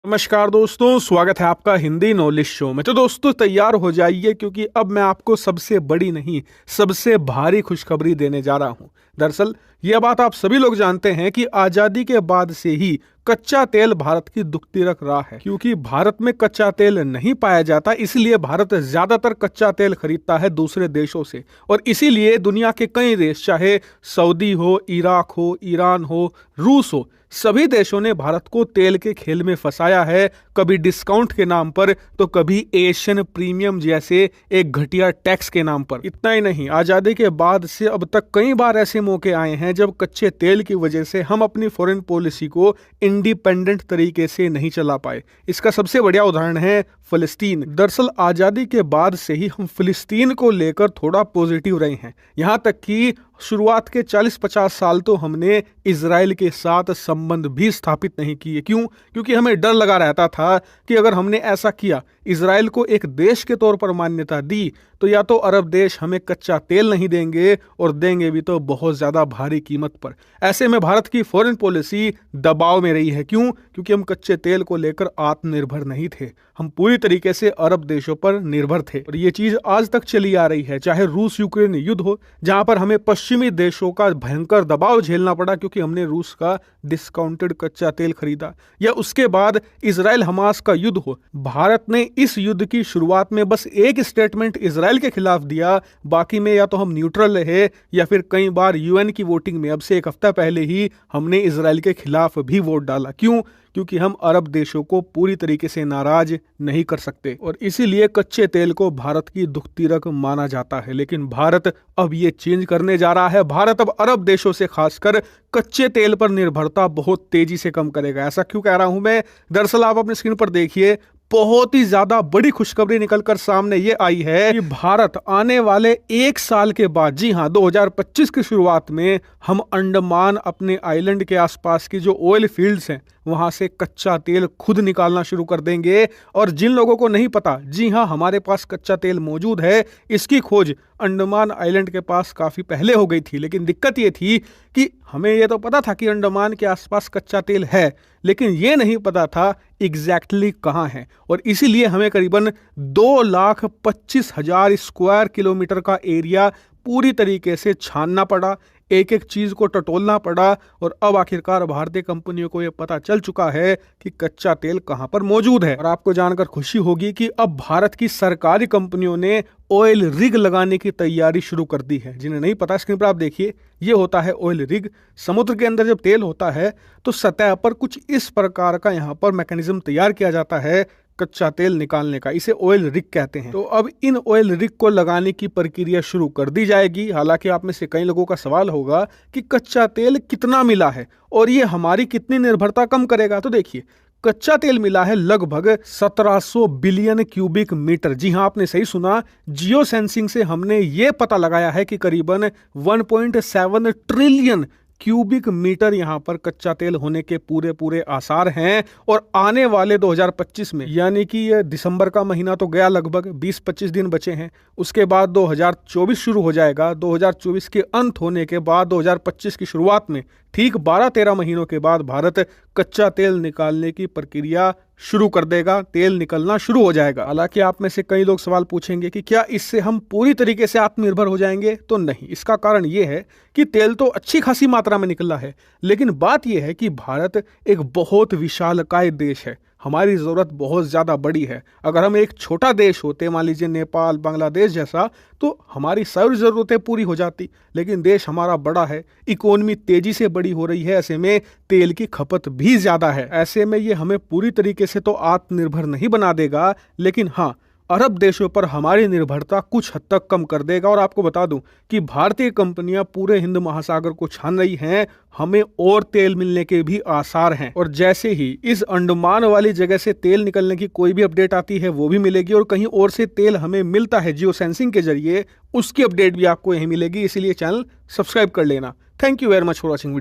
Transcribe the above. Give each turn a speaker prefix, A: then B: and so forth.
A: नमस्कार दोस्तों, स्वागत है आपका हिंदी नॉलेज शो में। तो दोस्तों तैयार हो जाइए, क्योंकि अब मैं आपको सबसे बड़ी नहीं सबसे भारी खुशखबरी देने जा रहा हूं। दरअसल यह बात आप सभी लोग जानते हैं कि आजादी के बाद से ही कच्चा तेल भारत की दुखती रख रहा है। क्योंकि भारत में कच्चा तेल नहीं पाया जाता, इसलिए भारत ज्यादातर कच्चा तेल खरीदता है दूसरे देशों से। और इसीलिए दुनिया के कई देश, चाहे सऊदी हो, इराक हो, ईरान हो, रूस हो, सभी देशों ने भारत को तेल के खेल में फंसाया है। कभी डिस्काउंट के नाम पर, तो कभी एशियन प्रीमियम जैसे एक घटिया टैक्स के नाम पर। इतना ही नहीं, आजादी के बाद से अब तक कई बार ऐसे मौके आए हैं जब कच्चे तेल की वजह से हम अपनी फॉरेन पॉलिसी को इंडिपेंडेंट तरीके से नहीं चला पाए। इसका सबसे बढ़िया उदाहरण है फिलिस्तीन। दरअसल आजादी के बाद से ही हम फिलिस्तीन को लेकर थोड़ा पॉजिटिव रहे हैं। यहाँ तक कि शुरुआत के 40-50 साल तो हमने इजराइल के साथ संबंध भी स्थापित नहीं किए। क्यों? क्योंकि हमें डर लगा रहता था कि अगर हमने ऐसा किया, इजराइल को एक देश के तौर पर मान्यता दी, तो या तो अरब देश हमें कच्चा तेल नहीं देंगे, और देंगे भी तो बहुत ज्यादा भारी कीमत पर। ऐसे में भारत की फॉरेन पॉलिसी दबाव में रही है। क्यों? क्योंकि हम कच्चे तेल को लेकर आत्मनिर्भर नहीं थे, हम पूरी तरीके से अरब देशों पर निर्भर थे। और ये चीज आज तक चली आ रही है, चाहे रूस यूक्रेन युद्ध हो, जहां पर हमें पश्चिमी देशों का भयंकर दबाव झेलना पड़ा क्योंकि हमने रूस का डिस्काउंटेड कच्चा तेल खरीदा, या उसके बाद इजराइल हमास का युद्ध हो। भारत ने इस युद्ध की शुरुआत में बस एक स्टेटमेंट इजराइल के खिलाफ दिया, बाकी में या तो हम न्यूट्रल रहे, या फिर कई बार यूएन की वोटिंग में अब से एक हफ्ता पहले ही हमने इजराइल के खिलाफ भी वोट डाला। क्यों? क्योंकि हम अरब देशों को पूरी तरीके से नाराज नहीं कर सकते, और इसीलिए कच्चे तेल को भारत की दुखती रग माना जाता है। लेकिन भारत अब ये चेंज करने जा रहा है। भारत अब अरब देशों से खासकर कच्चे तेल पर निर्भरता बहुत तेजी से कम करेगा। ऐसा क्यों कह रहा हूं मैं? दरअसल आप अपने स्क्रीन पर देखिए, बहुत ही ज्यादा बड़ी खुशखबरी निकलकर सामने ये आई है कि भारत आने वाले एक साल के बाद, जी हां 2025 की शुरुआत में, हम अंडमान अपने आइलैंड के आसपास की जो ऑयल फील्ड्स हैं वहां से कच्चा तेल खुद निकालना शुरू कर देंगे। और जिन लोगों को नहीं पता, जी हां हमारे पास कच्चा तेल मौजूद है, इसकी खोज अंडमान आइलैंड के पास काफी पहले हो गई थी। लेकिन दिक्कत ये थी कि हमें ये तो पता था कि अंडमान के आसपास कच्चा तेल है, लेकिन ये नहीं पता था एग्जैक्टली कहां है। और इसीलिए हमें करीबन 2,25,000 स्क्वायर किलोमीटर का एरिया पूरी तरीके से छानना पड़ा, एक एक चीज को टटोलना पड़ा। और अब आखिरकार भारतीय कंपनियों को यह पता चल चुका है कि कच्चा तेल कहां पर मौजूद है। और आपको जानकर खुशी होगी कि अब भारत की सरकारी कंपनियों ने ऑयल रिग लगाने की तैयारी शुरू कर दी है। जिन्हें नहीं पता, स्क्रीन पर आप देखिए, ये होता है ऑयल रिग। समुद्र के अंदर जब तेल होता है तो सतह पर कुछ इस प्रकार का यहाँ पर मैकेनिज्म तैयार किया जाता है कच्चा तेल निकालने का, इसे ऑयल रिग कहते हैं। तो अब इन ऑयल रिग को लगाने की प्रक्रिया शुरू कर दी जाएगी। हालांकि आप में से कई लोगों का सवाल होगा कि कच्चा तेल कितना मिला है और ये हमारी कितनी निर्भरता कम करेगा। तो देखिए, कच्चा तेल मिला है लगभग 1700 बिलियन क्यूबिक मीटर। जी हां, आपने सही सुना, जियो सेंसिंग से हमने ये पता लगाया है कि करीबन 1.7 ट्रिलियन क्यूबिक मीटर यहाँ पर कच्चा तेल होने के पूरे आसार हैं। और आने वाले 2025 में, यानी कि ये दिसंबर का महीना तो गया, लगभग 20-25 दिन बचे हैं, उसके बाद 2024 शुरू हो जाएगा। 2024 के अंत होने के बाद 2025 की शुरुआत में, ठीक 12-13 महीनों के बाद, भारत कच्चा तेल निकालने की प्रक्रिया शुरू कर देगा, तेल निकलना शुरू हो जाएगा। हालांकि आप में से कई लोग सवाल पूछेंगे कि क्या इससे हम पूरी तरीके से आत्मनिर्भर हो जाएंगे? तो नहीं। इसका कारण यह है कि तेल तो अच्छी खासी मात्रा में निकला है, लेकिन बात यह है कि भारत एक बहुत विशालकाय देश है, हमारी ज़रूरत बहुत ज़्यादा बड़ी है। अगर हम एक छोटा देश होते, मान लीजिए नेपाल, बांग्लादेश जैसा, तो हमारी सारी ज़रूरतें पूरी हो जाती। लेकिन देश हमारा बड़ा है, इकोनॉमी तेज़ी से बड़ी हो रही है, ऐसे में तेल की खपत भी ज़्यादा है। ऐसे में ये हमें पूरी तरीके से तो आत्मनिर्भर नहीं बना देगा, लेकिन हाँ, अरब देशों पर हमारी निर्भरता कुछ हद तक कम कर देगा। और आपको बता दूं कि भारतीय कंपनियां पूरे हिंद महासागर को छान रही हैं, हमें और तेल मिलने के भी आसार हैं। और जैसे ही इस अंडमान वाली जगह से तेल निकलने की कोई भी अपडेट आती है वो भी मिलेगी, और कहीं और से तेल हमें मिलता है जियो सेंसिंग के जरिए, उसकी अपडेट भी आपको यहीं मिलेगी। इसीलिए चैनल सब्सक्राइब कर लेना। Thank you very much for watching.